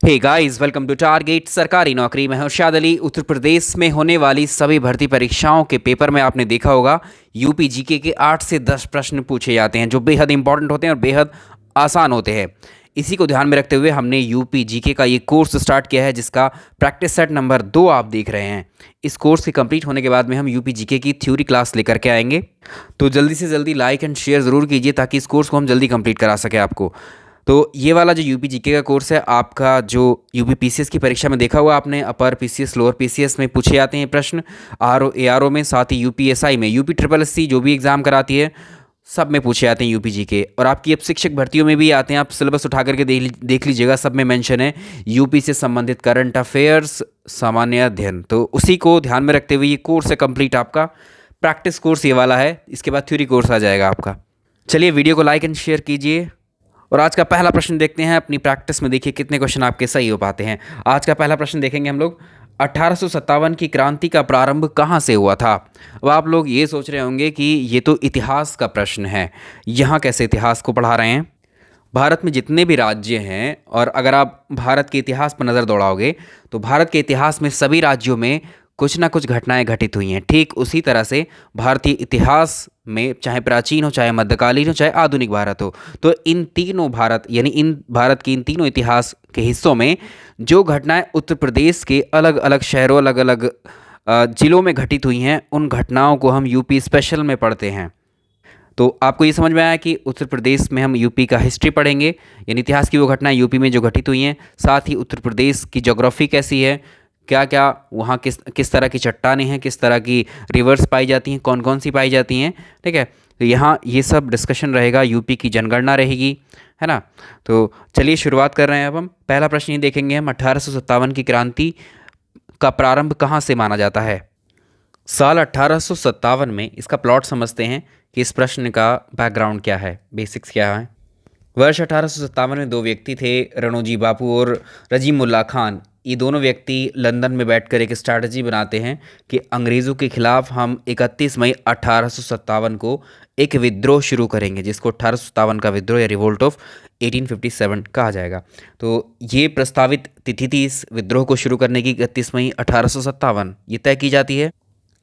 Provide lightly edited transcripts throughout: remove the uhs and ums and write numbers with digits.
Hey guys, welcome to target सरकारी नौकरी। मैं हर्षाद अली। उत्तर प्रदेश में होने वाली सभी भर्ती परीक्षाओं के पेपर में आपने देखा होगा यूपी जीके के 8 से 10 प्रश्न पूछे जाते हैं जो बेहद इंपॉर्टेंट होते हैं और बेहद आसान होते हैं। इसी को ध्यान में रखते हुए हमने यूपी जीके का ये कोर्स स्टार्ट किया है जिसका प्रैक्टिस सेट नंबर 2 आप देख रहे हैं। इस कोर्स के कंप्लीट होने के बाद में हम यूपी जीके की थ्योरी क्लास लेकर के आएंगे, तो जल्दी से जल्दी लाइक एंड शेयर ज़रूर कीजिए ताकि इस कोर्स को हम जल्दी कंप्लीट करा सकें आपको। तो ये वाला जो यूपी जीके का कोर्स है आपका, जो यूपी पीसीएस की परीक्षा में देखा हुआ आपने, अपर पीसीएस लोअर पीसीएस में पूछे जाते हैं प्रश्न, आरओ एआरओ में, साथ ही यूपीएसआई में, यूपी ट्रिपल एससी जो भी एग्ज़ाम कराती है सब में पूछे जाते हैं यूपी जीके। और आपकी अब शिक्षक भर्तियों में भी आते हैं, आप सिलेबस उठा करके देख लीजिएगा, सब में मेंशन है यूपी से संबंधित करंट अफेयर्स सामान्य अध्ययन। तो उसी को ध्यान में रखते हुए ये कोर्स है कंप्लीट आपका। प्रैक्टिस कोर्स ये वाला है, इसके बाद थ्योरी कोर्स आ जाएगा आपका। चलिए वीडियो को लाइक एंड शेयर कीजिए और आज का पहला प्रश्न देखते हैं। अपनी प्रैक्टिस में देखिए कितने क्वेश्चन आपके सही हो पाते हैं। आज का पहला प्रश्न देखेंगे हम लोग, 1857 की क्रांति का प्रारंभ कहाँ से हुआ था। अब आप लोग ये सोच रहे होंगे कि ये तो इतिहास का प्रश्न है, यहाँ कैसे इतिहास को पढ़ा रहे हैं। भारत में जितने भी राज्य हैं, और अगर आप भारत के इतिहास पर नज़र दौड़ाओगे तो भारत के इतिहास में सभी राज्यों में कुछ ना कुछ घटनाएं घटित हुई हैं। ठीक उसी तरह से भारतीय इतिहास में, चाहे प्राचीन हो, चाहे मध्यकालीन हो, चाहे आधुनिक भारत हो, तो इन तीनों भारत यानी इन भारत की इन तीनों इतिहास के हिस्सों में जो घटनाएं उत्तर प्रदेश के अलग अलग शहरों, अलग अलग जिलों में घटित हुई हैं, उन घटनाओं को हम यूपी स्पेशल में पढ़ते हैं। तो आपको ये समझ में आया कि उत्तर प्रदेश में हम यूपी का हिस्ट्री पढ़ेंगे, यानी इतिहास की वो घटनाएं यूपी में जो घटित हुई हैं। साथ ही उत्तर प्रदेश की ज्योग्राफी कैसी है, क्या क्या वहाँ किस किस तरह की चट्टानें हैं, किस तरह की रिवर्स पाई जाती हैं, कौन कौन सी पाई जाती हैं, ठीक है। तो यहाँ ये सब डिस्कशन रहेगा, यूपी की जनगणना रहेगी, है ना। तो चलिए शुरुआत कर रहे हैं। अब हम पहला प्रश्न ये देखेंगे, हम 1857 की क्रांति का प्रारंभ कहाँ से माना जाता है। साल 1857 में, इसका प्लॉट समझते हैं कि इस प्रश्न का बैकग्राउंड क्या है, बेसिक्स क्या है। वर्ष 1857 में दो व्यक्ति थे, रणोजी बापू और रजीमुल्ला खान। ये दोनों व्यक्ति लंदन में बैठकर एक स्ट्रैटेजी बनाते हैं कि अंग्रेज़ों के खिलाफ हम 31 मई 1857 को एक विद्रोह शुरू करेंगे, जिसको 1857 का विद्रोह या रिवोल्ट ऑफ 1857 कहा जाएगा। तो ये प्रस्तावित तिथि थी इस विद्रोह को शुरू करने की, 31 मई 1857 ये तय की जाती है।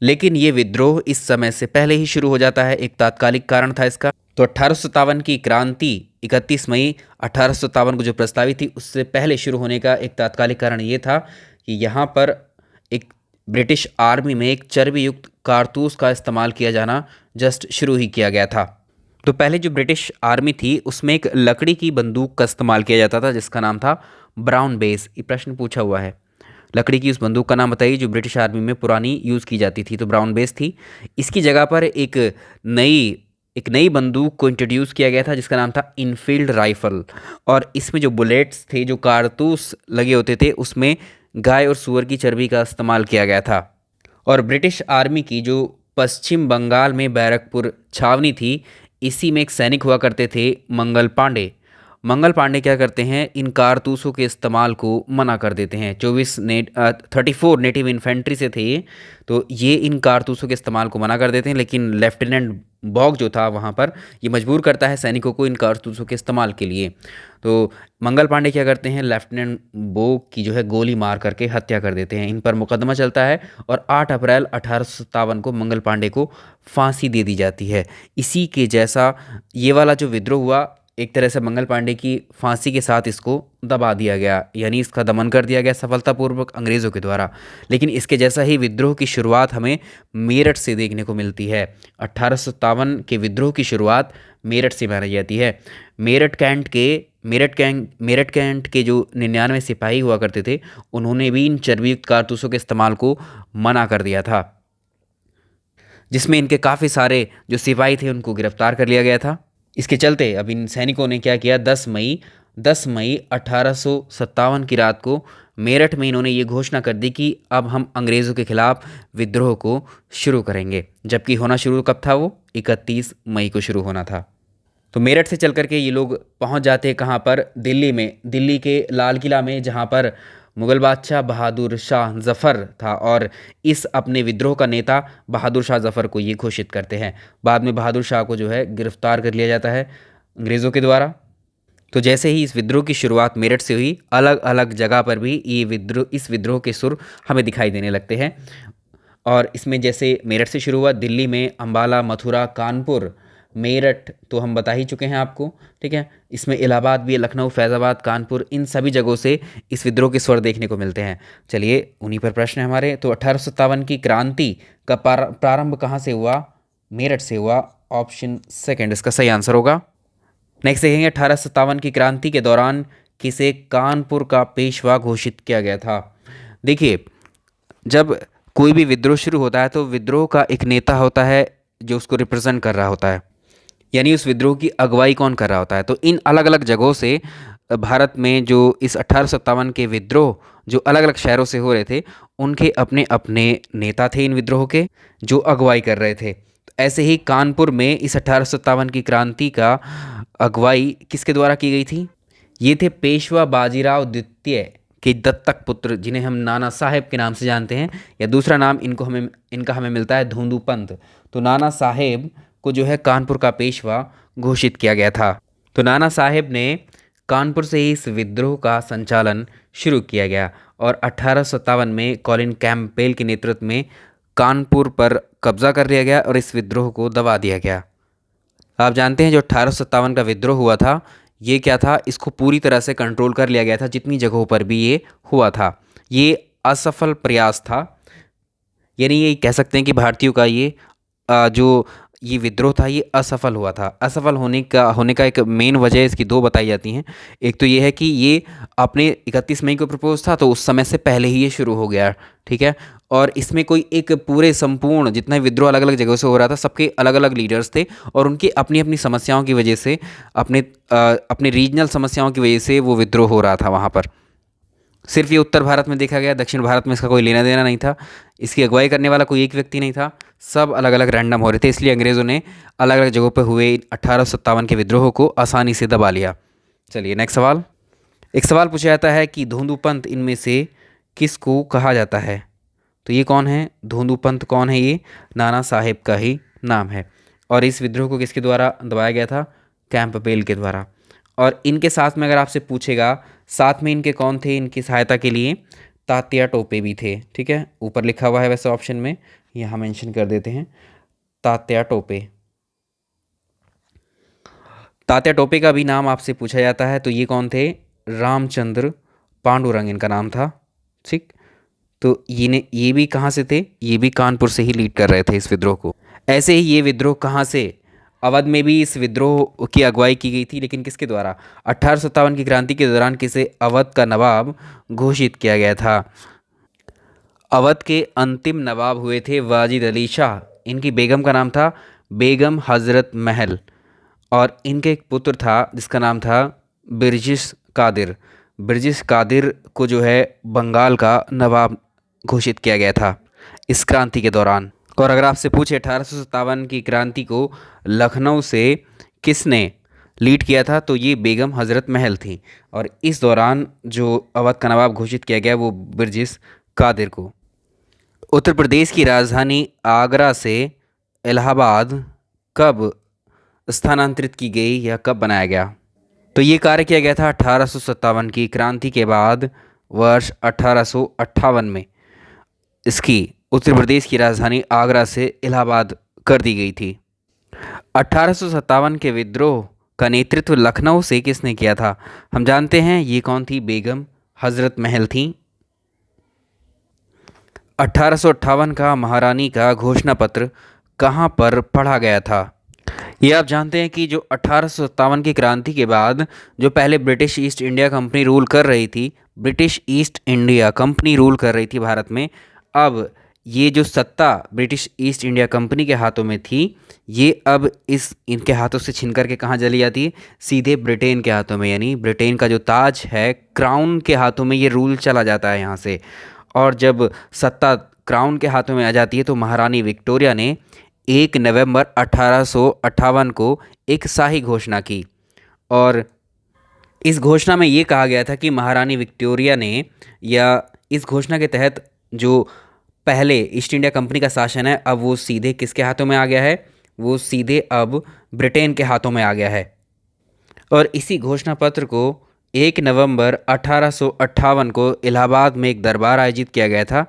लेकिन ये विद्रोह इस समय से पहले ही शुरू हो जाता है, एक तात्कालिक कारण था इसका। तो 1857 की क्रांति 31 मई 1857 को जो प्रस्तावित थी उससे पहले शुरू होने का एक तात्कालिक कारण ये था कि यहाँ पर एक ब्रिटिश आर्मी में एक चर्बी युक्त कारतूस का इस्तेमाल किया जाना जस्ट शुरू ही किया गया था। तो पहले जो ब्रिटिश आर्मी थी उसमें एक लकड़ी की बंदूक का इस्तेमाल किया जाता था जिसका नाम था ब्राउन बेस। ये प्रश्न पूछा हुआ है, लकड़ी की उस बंदूक का नाम बताइए जो ब्रिटिश आर्मी में पुरानी यूज़ की जाती थी। तो ब्राउन बेस थी। इसकी जगह पर एक नई बंदूक को इंट्रोड्यूस किया गया था जिसका नाम था इनफील्ड राइफल। और इसमें जो बुलेट्स थे, जो कारतूस लगे होते थे, उसमें गाय और सूअर की चर्बी का इस्तेमाल किया गया था। और ब्रिटिश आर्मी की जो पश्चिम बंगाल में बैरकपुर छावनी थी, इसी में एक सैनिक हुआ करते थे मंगल पांडे। मंगल पांडे क्या करते हैं, इन कारतूसों के इस्तेमाल को मना कर देते हैं। 34 नेटिव इन्फेंट्री से थे, तो ये इन कारतूसों के इस्तेमाल को मना कर देते हैं। लेकिन लेफ्टिनेंट बॉग जो था वहाँ पर, ये मजबूर करता है सैनिकों को इन कारतूसों के इस्तेमाल के लिए। तो मंगल पांडे क्या करते हैं, लेफ्टिनेंट बॉग की जो है गोली मार करके हत्या कर देते हैं। इन पर मुकदमा चलता है और 8 अप्रैल 1857 को मंगल पांडे को फांसी दे दी जाती है। इसी के जैसा ये वाला जो विद्रोह हुआ, एक तरह से मंगल पांडे की फांसी के साथ इसको दबा दिया गया, यानी इसका दमन कर दिया गया सफलतापूर्वक अंग्रेज़ों के द्वारा। लेकिन इसके जैसा ही विद्रोह की शुरुआत हमें मेरठ से देखने को मिलती है। 1857 के विद्रोह की शुरुआत मेरठ से मानी जाती है। मेरठ कैंट के जो 99 सिपाही हुआ करते थे, उन्होंने भी इन चर्बीयुक्त कारतूसों के इस्तेमाल को मना कर दिया था, जिसमें इनके काफ़ी सारे जो सिपाही थे उनको गिरफ्तार कर लिया गया था। इसके चलते अब इन सैनिकों ने क्या किया, 10 मई 1857 की रात को मेरठ में इन्होंने ये घोषणा कर दी कि अब हम अंग्रेज़ों के खिलाफ विद्रोह को शुरू करेंगे। जबकि होना शुरू कब था, वो 31 मई को शुरू होना था। तो मेरठ से चल करके ये लोग पहुंच जाते हैं कहाँ पर, दिल्ली में, दिल्ली के लाल किला में, जहाँ पर मुग़ल बादशाह बहादुर शाह जफ़र था। और इस अपने विद्रोह का नेता बहादुर शाह जफ़र को ये घोषित करते हैं। बाद में बहादुर शाह को जो है गिरफ्तार कर लिया जाता है अंग्रेज़ों के द्वारा। तो जैसे ही इस विद्रोह की शुरुआत मेरठ से हुई, अलग अलग जगह पर भी इस विद्रोह के सुर हमें दिखाई देने लगते हैं। और इसमें जैसे मेरठ से शुरू हुआ, दिल्ली में अंबाला, मथुरा, कानपुर, मेरठ तो हम बता ही चुके हैं आपको, ठीक है। इसमें इलाहाबाद भी है, लखनऊ, फैज़ाबाद, कानपुर, इन सभी जगहों से इस विद्रोह के स्वर देखने को मिलते हैं। चलिए उन्हीं पर प्रश्न है हमारे। तो 1857 की क्रांति का प्रारंभ कहाँ से हुआ? मेरठ से हुआ। ऑप्शन सेकंड इसका सही आंसर होगा। नेक्स्ट देखेंगे, 1857 की क्रांति के दौरान किसे कानपुर का पेशवा घोषित किया गया था? देखिए, जब कोई भी विद्रोह शुरू होता है तो विद्रोह का एक नेता होता है जो उसको रिप्रेजेंट कर रहा होता है, यानी उस विद्रोह की अगुवाई कौन कर रहा होता है। तो इन अलग अलग जगहों से भारत में जो इस 1857 के विद्रोह जो अलग अलग शहरों से हो रहे थे, उनके अपने अपने नेता थे इन विद्रोह के, जो अगुवाई कर रहे थे। तो ऐसे ही कानपुर में इस 1857 की क्रांति का अगुवाई किसके द्वारा की गई थी? ये थे पेशवा बाजीराव द्वितीय के दत्तक पुत्र, जिन्हें हम नाना साहेब के नाम से जानते हैं, या दूसरा नाम इनका हमें मिलता है धोंदू पंत। तो नाना साहेब को जो है कानपुर का पेशवा घोषित किया गया था। तो नाना साहेब ने कानपुर से ही इस विद्रोह का संचालन शुरू किया गया और 1857 में कॉलिन कैंपबेल के नेतृत्व में कानपुर पर कब्जा कर लिया गया और इस विद्रोह को दबा दिया गया। आप जानते हैं जो 1857 का विद्रोह हुआ था, ये क्या था? इसको पूरी तरह से कंट्रोल कर लिया गया था। जितनी जगहों पर भी ये हुआ था, ये असफल प्रयास था। यानी ये कह सकते हैं कि भारतीयों का जो ये विद्रोह था, ये असफल हुआ था। असफल होने का एक मेन वजह इसकी दो बताई जाती हैं। एक तो ये है कि ये अपने 31 मई को प्रपोज था, तो उस समय से पहले ही ये शुरू हो गया, ठीक है। और इसमें कोई एक पूरे संपूर्ण जितना विद्रोह अलग अलग जगहों से हो रहा था, सबके अलग अलग लीडर्स थे और उनकी अपनी अपनी समस्याओं की वजह से, अपने रीजनल समस्याओं की वजह से वो विद्रोह हो रहा था वहाँ पर। सिर्फ ये उत्तर भारत में देखा गया, दक्षिण भारत में इसका कोई लेना देना नहीं था। इसकी अगुवाई करने वाला कोई एक व्यक्ति नहीं था, सब अलग अलग रैंडम हो रहे थे। इसलिए अंग्रेज़ों ने अलग अलग जगहों पर हुए 1857 के विद्रोह को आसानी से दबा लिया। चलिए नेक्स्ट सवाल। एक सवाल पूछा जाता है कि धोंदू पंत इनमें से किसको कहा जाता है? तो ये कौन है? धोंदू पंत कौन है? ये नाना साहेब का ही नाम है। और इस विद्रोह को किसके द्वारा दबाया गया था? कैंपबेल के द्वारा। और इनके साथ में अगर आपसे पूछेगा साथ में इनके कौन थे इनकी सहायता के लिए? तात्या टोपे भी थे, ठीक है। ऊपर लिखा हुआ है वैसे ऑप्शन में, यहाँ मेंशन कर देते हैं, तात्या टोपे। तात्या टोपे का भी नाम आपसे पूछा जाता है, तो ये कौन थे? रामचंद्र पांडुरंग इनका नाम था, ठीक। तो ये भी कहाँ से थे? ये भी कानपुर से ही लीड कर रहे थे इस विद्रोह को। ऐसे ही ये विद्रोह कहाँ से? अवध में भी इस विद्रोह की अगुवाई की गई थी, लेकिन किसके द्वारा? 1857 की क्रांति के दौरान किसे अवध का नवाब घोषित किया गया था? अवध के अंतिम नवाब हुए थे वाजिद अली शाह। इनकी बेगम का नाम था बेगम हजरत महल और इनके एक पुत्र था जिसका नाम था बिरजिस कादिर। बिरजिस कादिर को जो है बंगाल का नवाब घोषित किया गया था इस क्रांति के दौरान। और अगर आपसे पूछे 1857 की क्रांति को लखनऊ से किसने लीड किया था, तो ये बेगम हजरत महल थी। और इस दौरान जो अवध का नवाब घोषित किया गया वो बिरजिस कादिर को। उत्तर प्रदेश की राजधानी आगरा से इलाहाबाद कब स्थानांतरित की गई या कब बनाया गया? तो ये कार्य किया गया था 1857 की क्रांति के बाद, वर्ष 1858 में इसकी उत्तर प्रदेश की राजधानी आगरा से इलाहाबाद कर दी गई थी। 1857 के विद्रोह का नेतृत्व लखनऊ से किसने किया था? हम जानते हैं ये कौन थी? बेगम हजरत महल थी। 1858 का महारानी का घोषणा पत्र कहाँ पर पढ़ा गया था? ये आप जानते हैं कि जो 1857 की क्रांति के बाद जो पहले British east India company rule कर रही थी, British east India company rule कर रही थी भारत में। अब ये जो सत्ता ब्रिटिश ईस्ट इंडिया कंपनी के हाथों में थी, ये अब इनके हाथों से छीन करके कहाँ चली जाती है? सीधे ब्रिटेन के हाथों में। यानी ब्रिटेन का जो ताज है, क्राउन के हाथों में ये रूल चला जाता है यहाँ से। और जब सत्ता क्राउन के हाथों में आ जाती है तो महारानी विक्टोरिया ने 1 नवंबर 1858 को एक शाही घोषणा की। और इस घोषणा में ये कहा गया था कि महारानी विक्टोरिया ने, या इस घोषणा के तहत जो पहले ईस्ट इंडिया कंपनी का शासन है, अब वो सीधे किसके हाथों में आ गया है? वो सीधे अब ब्रिटेन के हाथों में आ गया है। और इसी घोषणा पत्र को 1 नवंबर 1858 को इलाहाबाद में एक दरबार आयोजित किया गया था।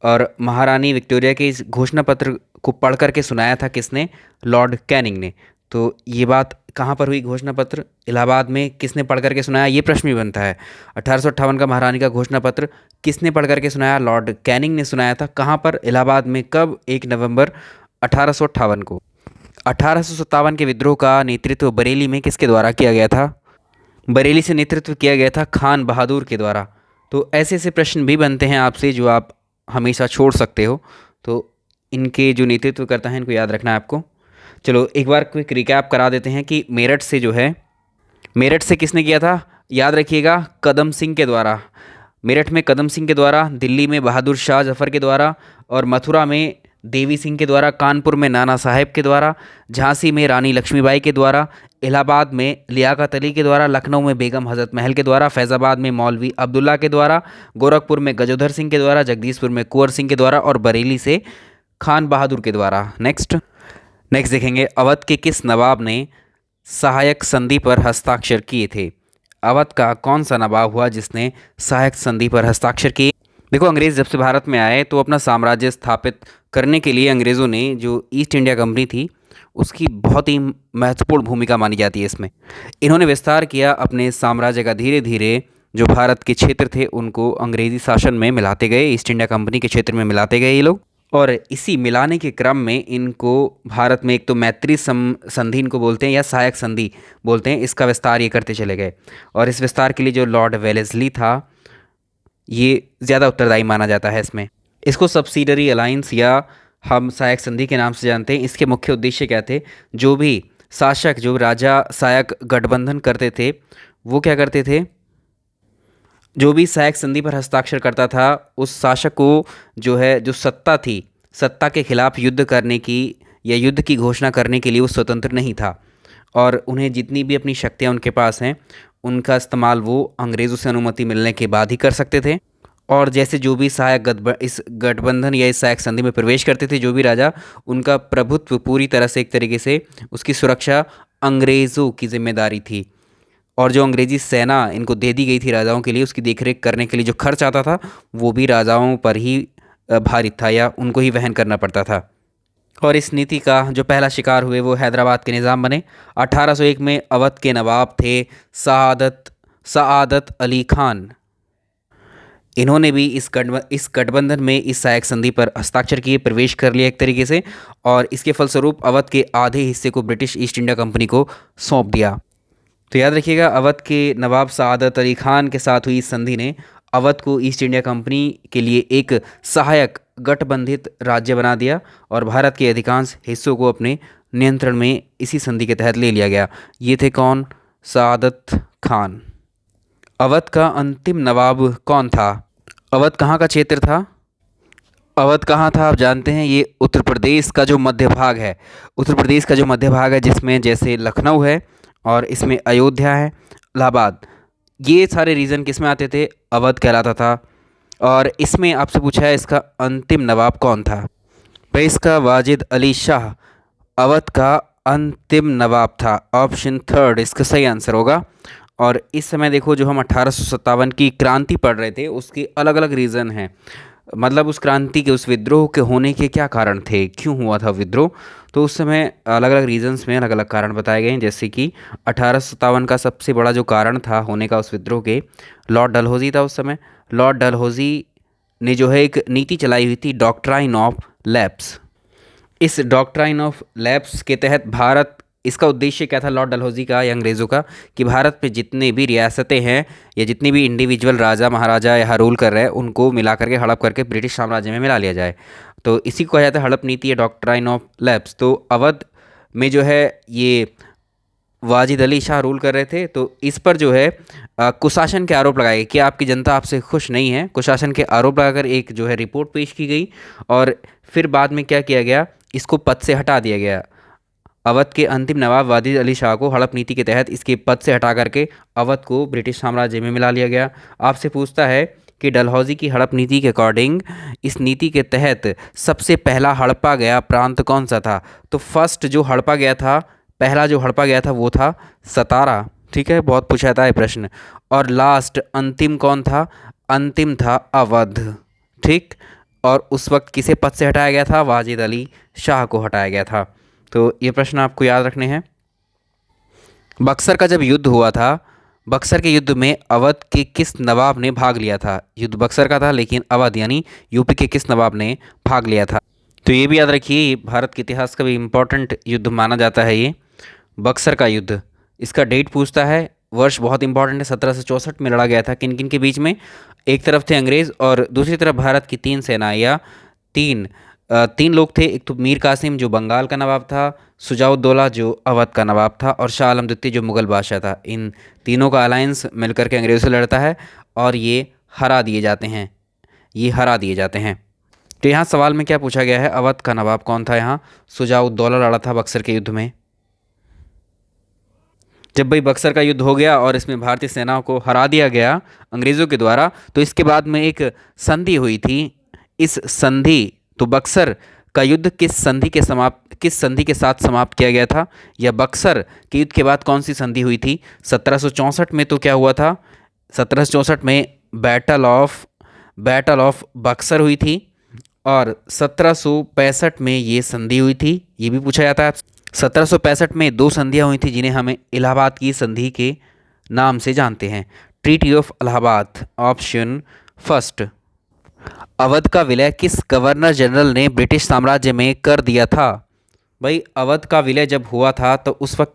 और महारानी विक्टोरिया के इस घोषणा पत्र को पढ़ करके सुनाया था किसने? लॉर्ड कैनिंग ने। तो ये बात कहाँ पर हुई? घोषणा पत्र इलाहाबाद में किसने पढ़ करके सुनाया? ये प्रश्न भी बनता है। 1858 का महारानी का घोषणा पत्र किसने पढ़ करके सुनाया? लॉर्ड कैनिंग ने सुनाया था। कहाँ पर? इलाहाबाद में। कब? 1 नवंबर 1858 को। 1857 के विद्रोह का नेतृत्व बरेली में किसके द्वारा किया गया था? बरेली से नेतृत्व किया गया था खान बहादुर के द्वारा। तो ऐसे ऐसे प्रश्न भी बनते हैं आपसे जो आप हमेशा छोड़ सकते हो। तो इनके जो नेतृत्व करता है इनको याद रखना है आपको। चलो एक बार क्विक रिकैप करा देते हैं कि मेरठ से जो है, मेरठ से किसने किया था? याद रखिएगा, कदम सिंह के द्वारा। मेरठ में कदम सिंह के द्वारा, दिल्ली में बहादुर शाह जफ़र के द्वारा, और मथुरा में देवी सिंह के द्वारा, कानपुर में नाना साहेब के द्वारा, झांसी में रानी लक्ष्मीबाई के द्वारा, इलाहाबाद में लियाकत अली के द्वारा, लखनऊ में बेगम हज़रत महल के द्वारा, फैज़ाबाद में मौलवी अब्दुल्ला के द्वारा, गोरखपुर में गजोधर सिंह के द्वारा, जगदीशपुर में कुंवर सिंह के द्वारा, और बरेली से खान बहादुर के द्वारा। नेक्स्ट देखेंगे, अवध के किस नवाब ने सहायक संधि पर हस्ताक्षर किए थे? अवध का कौन सा नवाब हुआ जिसने सहायक संधि पर हस्ताक्षर किए? देखो, अंग्रेज़ जब से भारत में आए तो अपना साम्राज्य स्थापित करने के लिए अंग्रेज़ों ने जो ईस्ट इंडिया कंपनी थी उसकी बहुत ही महत्वपूर्ण भूमिका मानी जाती है इसमें। इन्होंने विस्तार किया अपने साम्राज्य का। धीरे धीरे जो भारत के क्षेत्र थे उनको अंग्रेज़ी शासन में मिलाते गए, ईस्ट इंडिया कंपनी के क्षेत्र में मिलाते गए ये लोग। और इसी मिलाने के क्रम में इनको भारत में एक तो मैत्री संधि इनको बोलते हैं या सहायक संधि बोलते हैं, इसका विस्तार ये करते चले गए। और इस विस्तार के लिए जो लॉर्ड वेलेस्ली था ये ज़्यादा उत्तरदायी माना जाता है इसमें। इसको सब्सिडरी अलायंस या हम सहायक संधि के नाम से जानते हैं। इसके मुख्य उद्देश्य क्या थे? जो भी शासक, जो राजा सहायक गठबंधन करते थे वो क्या करते थे? जो भी सहायक संधि पर हस्ताक्षर करता था उस शासक को जो है, जो सत्ता थी, सत्ता के खिलाफ युद्ध करने की या युद्ध की घोषणा करने के लिए वो स्वतंत्र नहीं था। और उन्हें जितनी भी अपनी शक्तियाँ उनके पास हैं उनका इस्तेमाल वो अंग्रेज़ों से अनुमति मिलने के बाद ही कर सकते थे। और जैसे जो भी सहायक इस गठबंधन या इस सहायक संधि में प्रवेश करते थे जो भी राजा, उनका प्रभुत्व पूरी तरह से, एक तरीके से उसकी सुरक्षा अंग्रेज़ों की जिम्मेदारी थी। और जो अंग्रेज़ी सेना इनको दे दी गई थी राजाओं के लिए, उसकी देखरेख करने के लिए जो खर्च आता था वो भी राजाओं पर ही भारित था या उनको ही वहन करना पड़ता था। और इस नीति का जो पहला शिकार हुए वो हैदराबाद के निज़ाम बने। 1801 में अवध के नवाब थे सआदत अली खान। इन्होंने भी इस गठबंधन में इस सहायक संधि पर हस्ताक्षर किए, प्रवेश कर लिया एक तरीके से। और इसके फलस्वरूप अवध के आधे हिस्से को ब्रिटिश ईस्ट इंडिया कंपनी को सौंप दिया। तो याद रखिएगा, अवध के नवाब सआदत अली खान के साथ हुई इस संधि ने अवध को ईस्ट इंडिया कंपनी के लिए एक सहायक गठबंधित राज्य बना दिया और भारत के अधिकांश हिस्सों को अपने नियंत्रण में इसी संधि के तहत ले लिया गया। ये थे कौन? सआदत खान। अवध का अंतिम नवाब कौन था? अवध कहाँ का क्षेत्र था? अवध कहाँ था आप जानते हैं? ये उत्तर प्रदेश का जो मध्य भाग है, उत्तर प्रदेश का जो मध्य भाग है जिसमें जैसे लखनऊ है और इसमें अयोध्या है, इलाहाबाद, ये सारे रीजन किस में आते थे? अवध कहलाता था। और इसमें आपसे पूछा है इसका अंतिम नवाब कौन था? भाई इसका वाजिद अली शाह अवध का अंतिम नवाब था। ऑप्शन थर्ड इसका सही आंसर होगा। और इस समय देखो, जो हम 1857 की क्रांति पढ़ रहे थे उसके अलग अलग रीज़न हैं। मतलब उस क्रांति के, उस विद्रोह के होने के क्या कारण थे, क्यों हुआ था विद्रोह, तो उस समय अलग अलग रीजन्स में अलग अलग कारण बताए गए हैं। जैसे कि 1857 का सबसे बड़ा जो कारण था होने का उस विद्रोह के, लॉर्ड डलहौजी था उस समय। लॉर्ड डलहौजी ने जो है एक नीति चलाई हुई थी, डॉक्ट्राइन ऑफ लैप्स। इस डॉक्ट्राइन ऑफ लैप्स के तहत भारत, इसका उद्देश्य क्या था लॉर्ड डलहौजी का या अंग्रेज़ों का, कि भारत में जितने भी रियासतें हैं या जितने भी इंडिविजुअल राजा महाराजा यहाँ रूल कर रहे हैं उनको मिला करके हड़प करके ब्रिटिश साम्राज्य में मिला लिया जाए। तो इसी को कहा जाता है हड़प नीति या डॉक्ट्राइन ऑफ लैप्स। तो अवध में जो है ये वाजिद अली शाह रूल कर रहे थे। तो इस पर जो है कुशासन के आरोप लगाए गए कि आपकी जनता आपसे खुश नहीं है। कुशासन के आरोप लगाकर एक जो है रिपोर्ट पेश की गई और फिर बाद में क्या किया गया, इसको पद से हटा दिया गया। अवध के अंतिम नवाब वाजिद अली शाह को हड़प नीति के तहत इसके पद से हटा करके अवध को ब्रिटिश साम्राज्य में मिला लिया गया। आपसे पूछता है कि डलहौजी की हड़प नीति के अकॉर्डिंग इस नीति के तहत सबसे पहला हड़पा गया प्रांत कौन सा था? तो फर्स्ट जो हड़पा गया था, पहला जो हड़पा गया था वो था सतारा। ठीक है, बहुत पूछा जाता है प्रश्न। और लास्ट अंतिम कौन था? अंतिम था अवध। ठीक। और उस वक्त किसे पद से हटाया गया था? वाजिद अली शाह को हटाया गया था। तो ये प्रश्न आपको याद रखने हैं। बक्सर का जब युद्ध हुआ था, बक्सर के युद्ध में अवध के किस नवाब ने भाग लिया था? युद्ध बक्सर का था, लेकिन अवध यानी यूपी के किस नवाब ने भाग लिया था? तो ये भी याद रखिए, ये भारत के इतिहास का भी इम्पोर्टेंट युद्ध माना जाता है ये बक्सर का युद्ध। इसका डेट पूछता है, वर्ष बहुत इंपॉर्टेंट है। 1764 में लड़ा गया था। किन किन के बीच में? एक तरफ थे अंग्रेज़ और दूसरी तरफ भारत की तीन सेनाएं, या तीन लोग थे। एक तो मीर कासिम जो बंगाल का नवाब था, सुजाउद्दौला जो अवध का नवाब था, और शाह आलम द्वितीय जो मुगल बादशाह था। इन तीनों का अलायंस मिलकर के अंग्रेज़ों से लड़ता है और ये हरा दिए जाते हैं। ये हरा दिए जाते हैं। तो यहाँ सवाल में क्या पूछा गया है? अवध का नवाब कौन था? यहाँ सुजाउद्दौला लड़ा था बक्सर के युद्ध में। जब भाई बक्सर का युद्ध हो गया और इसमें भारतीय सेनाओं को हरा दिया गया अंग्रेज़ों के द्वारा, तो इसके बाद में एक संधि हुई थी। इस संधि, तो बक्सर का युद्ध किस संधि के साथ समाप्त किया गया था? या बक्सर के युद्ध के बाद कौन सी संधि हुई थी? 1764 में तो क्या हुआ था? 1764 में बैटल ऑफ बक्सर हुई थी, और 1765 में ये संधि हुई थी। ये भी पूछा जाता है। 1765 में दो संधियां हुई थी जिन्हें हमें इलाहाबाद की संधि के नाम से जानते हैं। Treaty of Allahabad, option first. Awadh का विलय किस गवर्नर जनरल ने ब्रिटिश साम्राज्य में कर दिया था? भाई अवध का विलय जब हुआ था तो उस वक्त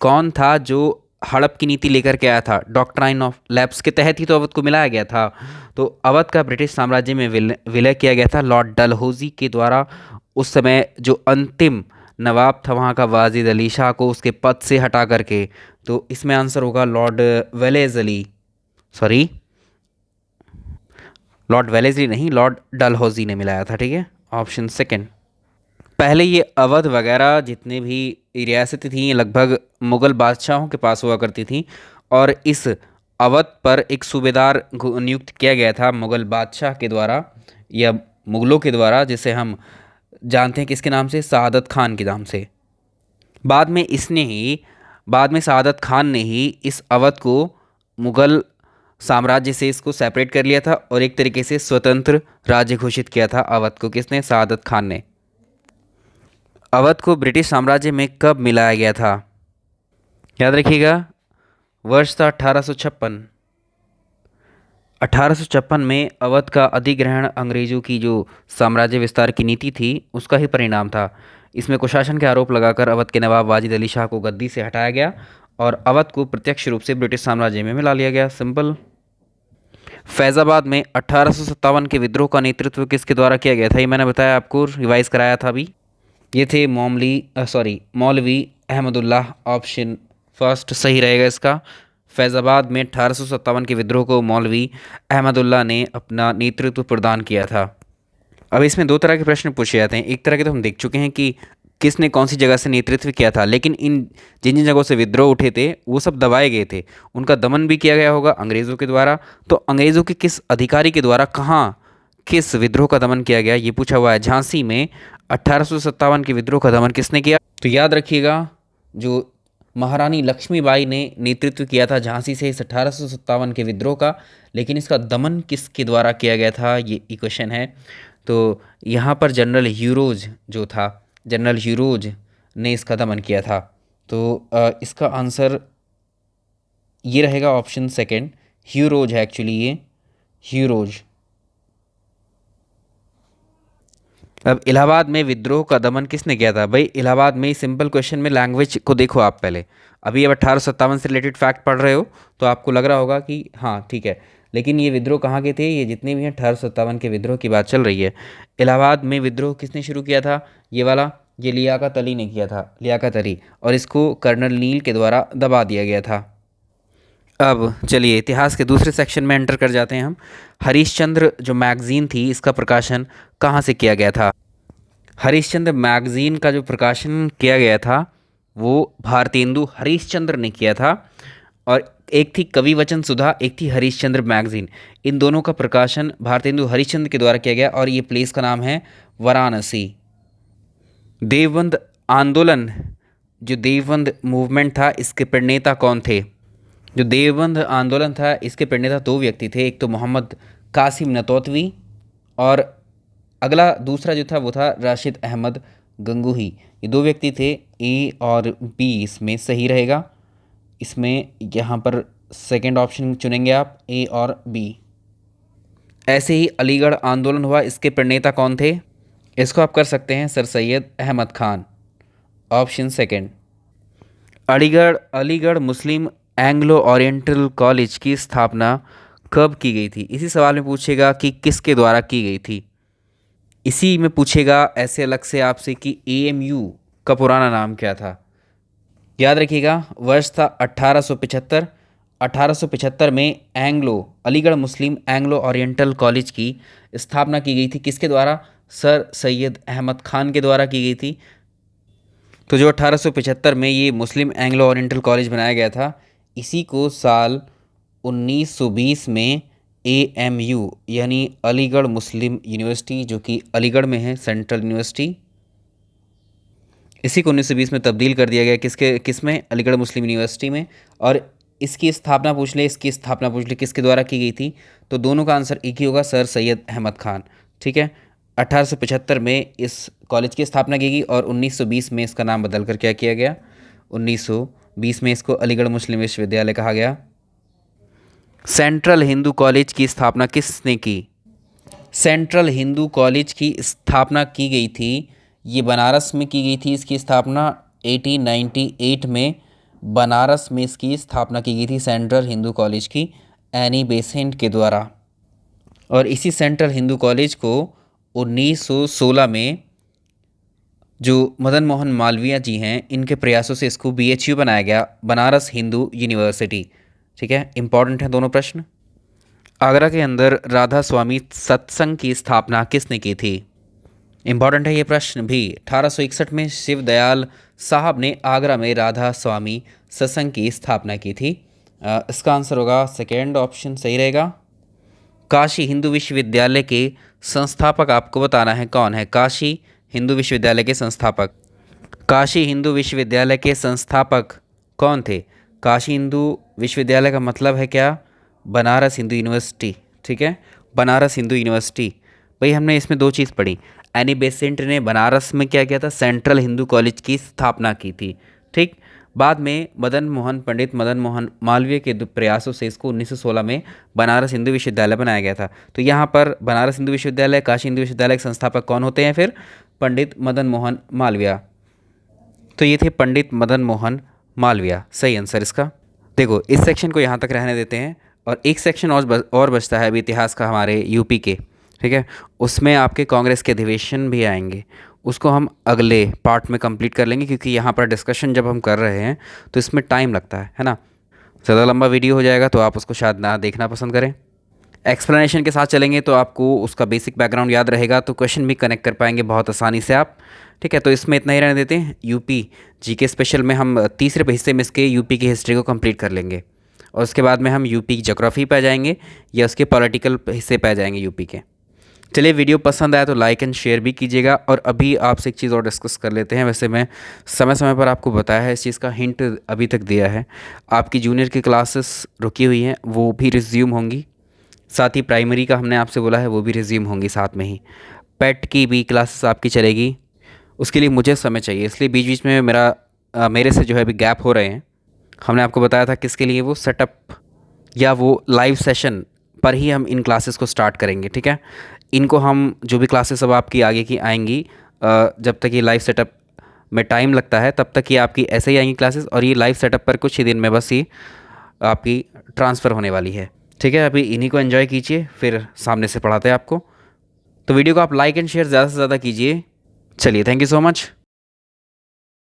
कौन था जो हड़प की नीति लेकर के आया था? डॉक्ट्राइन ऑफ लैप्स के तहत ही तो अवध को मिलाया गया था। तो अवध का ब्रिटिश साम्राज्य में विलय किया गया था लॉर्ड डलहौजी के द्वारा। उस समय जो अंतिम नवाब था वहाँ का, वाजिद अली शाह को उसके पद से हटा करके। तो इसमें आंसर होगा लॉर्ड वेलेज़ली नहीं, लॉर्ड डलहौजी ने मिलाया था। ठीक है, ऑप्शन सेकंड। पहले ये अवध वगैरह जितने भी रियासतें थीं लगभग मुग़ल बादशाहों के पास हुआ करती थीं, और इस अवध पर एक सूबेदार नियुक्त किया गया था मुग़ल बादशाह के द्वारा या मुग़लों के द्वारा, जिसे हम जानते हैं किसके नाम से? सआदत खान के नाम से। बाद में सआदत खान ने ही इस अवध को मुग़ल साम्राज्य से इसको सेपरेट कर लिया था और एक तरीके से स्वतंत्र राज्य घोषित किया था अवध को। किसने? सआदत खान ने। अवध को ब्रिटिश साम्राज्य में कब मिलाया गया था? याद रखिएगा, वर्ष था 1856। 1856 में अवध का अधिग्रहण अंग्रेज़ों की जो साम्राज्य विस्तार की नीति थी उसका ही परिणाम था। इसमें कुशासन के आरोप लगाकर अवध के नवाब वाजिद अली शाह को गद्दी से हटाया गया और अवध को प्रत्यक्ष रूप से ब्रिटिश साम्राज्य में मिला लिया गया। सिंपल। फैज़ाबाद में 1857 के विद्रोह का नेतृत्व किसके द्वारा किया गया था? ये मैंने बताया आपको, रिवाइज कराया था अभी। ये थे मौलवी अहमदुल्लाह। ऑप्शन फर्स्ट सही रहेगा इसका। फैज़ाबाद में 1857 के विद्रोह को मौलवी अहमदुल्लाह ने अपना नेतृत्व प्रदान किया था। अब इसमें दो तरह के प्रश्न पूछे जाते हैं। एक तरह के तो हम देख चुके हैं कि किसने कौन सी जगह से नेतृत्व किया था, लेकिन इन जिन जिन जगहों से विद्रोह उठे थे वो सब दबाए गए थे, उनका दमन भी किया गया होगा अंग्रेज़ों के द्वारा। तो अंग्रेज़ों के किस अधिकारी के द्वारा कहाँ किस विद्रोह का दमन किया गया, ये पूछा हुआ है। झांसी में 1857 के विद्रोह का दमन किसने किया? तो याद रखिएगा, जो महारानी लक्ष्मीबाई ने नेतृत्व किया था झांसी से इस 1857 के विद्रोह का, लेकिन इसका दमन किसके द्वारा किया गया था, ये क्वेश्चन है। तो यहाँ पर जनरल ह्यूरोज ने इसका दमन किया था। तो इसका आंसर ये रहेगा ऑप्शन सेकंड, ह्यूरोज है एक्चुअली ये, ह्यूरोज। अब इलाहाबाद में विद्रोह का दमन किसने किया था? भाई इलाहाबाद में, सिंपल क्वेश्चन में लैंग्वेज को देखो आप पहले। अभी अब 1857 से रिलेटेड फैक्ट पढ़ रहे हो तो आपको लग रहा होगा कि हाँ ठीक है, लेकिन ये विद्रोह कहाँ के थे? ये जितने भी हैं 1857 के विद्रोह की बात चल रही है। इलाहाबाद में विद्रोह किसने शुरू किया था? ये वाला, ये लियाकत अली ने किया था, लियाकत अली, और इसको कर्नल नील के द्वारा दबा दिया गया था। अब चलिए इतिहास के दूसरे सेक्शन में एंटर कर जाते हैं हम। हरिश्चंद्र जो मैगज़ीन थी इसका प्रकाशन कहाँ से किया गया था? हरिश्चंद्र मैगज़ीन का जो प्रकाशन किया गया था वो भारतेंदु हरिश्चंद्र ने किया था, और एक थी कवि वचन सुधा, एक थी हरिश्चंद्र मैगज़ीन। इन दोनों का प्रकाशन भारतेंदु हरिश्चंद्र के द्वारा किया गया, और ये प्लेस का नाम है वाराणसी। देवबंद आंदोलन जो देवबंद मूवमेंट था इसके प्रणेता कौन थे? जो देवबंद आंदोलन था इसके प्रणेता दो व्यक्ति थे, एक तो मोहम्मद कासिम नतोतवी और अगला दूसरा जो था वो था राशिद अहमद गंगोही। ये दो व्यक्ति थे। ए और बी इसमें सही रहेगा। इसमें यहाँ पर सेकंड ऑप्शन चुनेंगे आप, ए और बी। ऐसे ही अलीगढ़ आंदोलन हुआ, इसके प्रणेता कौन थे? इसको आप कर सकते हैं sir Syed Ahmad Khan, option second. Aligarh Aligarh Muslim Anglo Oriental College की स्थापना कब की गई थी? इसी सवाल में पूछेगा कि किसके द्वारा की गई थी। इसी में पूछेगा ऐसे अलग से आपसे कि एएमयू का पुराना नाम क्या था। याद रखिएगा, वर्ष था 1875। 1875 में Aligarh Muslim Anglo Oriental College की स्थापना की गई थी। किसके द्वारा? सर सैयद अहमद खान के द्वारा की गई थी। तो जो 1875 में ये मुस्लिम एंग्लो ओरिएंटल कॉलेज बनाया गया था, इसी को साल 1920 में एएमयू यानी अलीगढ़ मुस्लिम यूनिवर्सिटी, जो कि अलीगढ़ में है, सेंट्रल यूनिवर्सिटी, इसी को 1920 में तब्दील कर दिया गया। किसमें? अलीगढ़ मुस्लिम यूनिवर्सिटी में। और इसकी स्थापना पूछ ले, किसके द्वारा की गई थी, तो दोनों का आंसर एक ही होगा, सर सैयद अहमद खान। ठीक है, 1875 में इस कॉलेज की स्थापना की गई और 1920 में इसका नाम बदल कर क्या किया गया? 1920 में इसको अलीगढ़ मुस्लिम विश्वविद्यालय कहा गया। सेंट्रल हिंदू कॉलेज की स्थापना किसने की? सेंट्रल हिंदू कॉलेज की स्थापना की गई थी, ये बनारस में की गई थी। इसकी स्थापना 1898 में बनारस में इसकी स्थापना की गई थी, सेंट्रल हिंदू कॉलेज की, एनी बेसेंट के द्वारा। और इसी सेंट्रल हिंदू कॉलेज को 1916 में जो मदन मोहन मालवीय जी हैं, इनके प्रयासों से इसको बीएचयू बनाया गया, बनारस हिंदू यूनिवर्सिटी। ठीक है, इंपॉर्टेंट है दोनों प्रश्न। आगरा के अंदर राधा स्वामी सत्संग की स्थापना किसने की थी? इंपॉर्टेंट है ये प्रश्न भी। 1861 में शिव दयाल साहब ने आगरा में राधा स्वामी सत्संग की स्थापना की थी। इसका आंसर होगा सेकेंड ऑप्शन सही रहेगा। काशी हिंदू विश्वविद्यालय के संस्थापक आपको बताना है कौन है? काशी हिंदू विश्वविद्यालय के संस्थापक। काशी हिंदू विश्वविद्यालय के संस्थापक कौन थे? काशी हिंदू विश्वविद्यालय का मतलब है क्या? बनारस हिंदू यूनिवर्सिटी। ठीक है, बनारस हिंदू यूनिवर्सिटी। भाई हमने इसमें दो चीज़ पढ़ी। एनी बेसेंट ने बनारस में क्या किया था? सेंट्रल हिंदू कॉलेज की स्थापना की थी। ठीक, बाद में पंडित मदन मोहन मालवीय के प्रयासों से इसको 1916 में बनारस हिंदू विश्वविद्यालय बनाया गया था। तो यहाँ पर बनारस हिंदू विश्वविद्यालय, काशी हिंदू विश्वविद्यालय के संस्थापक कौन होते हैं? फिर पंडित मदन मोहन मालवीय। तो ये थे पंडित मदन मोहन मालवीय, सही आंसर इसका। देखो, इस सेक्शन को यहाँ तक रहने देते हैं और एक सेक्शन और बचता है अभी इतिहास का हमारे यूपी के। ठीक है, उसमें आपके कांग्रेस के अधिवेशन भी आएंगे, उसको हम अगले पार्ट में कंप्लीट कर लेंगे, क्योंकि यहाँ पर डिस्कशन जब हम कर रहे हैं तो इसमें टाइम लगता है ना। ज़्यादा लंबा वीडियो हो जाएगा तो आप उसको शायद ना देखना पसंद करें। एक्सप्लेनेशन के साथ चलेंगे तो आपको उसका बेसिक बैकग्राउंड याद रहेगा, तो क्वेश्चन भी कनेक्ट कर पाएंगे बहुत आसानी से आप। ठीक है, तो इसमें इतना ही रहने देते हैं। यूपी जीके स्पेशल में हम तीसरे हिस्से में इसके यूपी की हिस्ट्री को कंप्लीट कर लेंगे और उसके बाद में हम यूपी की ज्योग्राफी पे आ जाएंगे या उसके पॉलिटिकल हिस्से पे आ जाएंगे यूपी के। चलिए, वीडियो पसंद आया तो लाइक एंड शेयर भी कीजिएगा। और अभी आपसे एक चीज़ और डिस्कस कर लेते हैं। वैसे मैं समय समय पर आपको बताया है, इस चीज़ का हिंट अभी तक दिया है। आपकी जूनियर की क्लासेस रुकी हुई हैं, वो भी रिज्यूम होंगी। साथ ही प्राइमरी का हमने आपसे बोला है, वो भी रिज्यूम होंगी साथ में ही। पेट की भी क्लासेस आपकी चलेगी, उसके लिए मुझे समय चाहिए, इसलिए बीच बीच में मेरे से जो है अभी गैप हो रहे हैं। हमने आपको बताया था किसके लिए, वो सेटअप या वो लाइव सेशन पर ही हम इन क्लासेस को स्टार्ट करेंगे। ठीक है, इनको हम जो भी क्लासेस अब आपकी आगे की आएंगी, जब तक ये लाइव सेटअप में टाइम लगता है तब तक ये आपकी ऐसे ही आएंगी क्लासेस, और ये लाइव सेटअप पर कुछ ही दिन में बस ये आपकी ट्रांसफ़र होने वाली है। ठीक है, अभी इन्हीं को एंजॉय कीजिए, फिर सामने से पढ़ाते हैं आपको। तो वीडियो को आप लाइक एंड शेयर ज़्यादा से ज़्यादा कीजिए। चलिए, थैंक यू सो मच।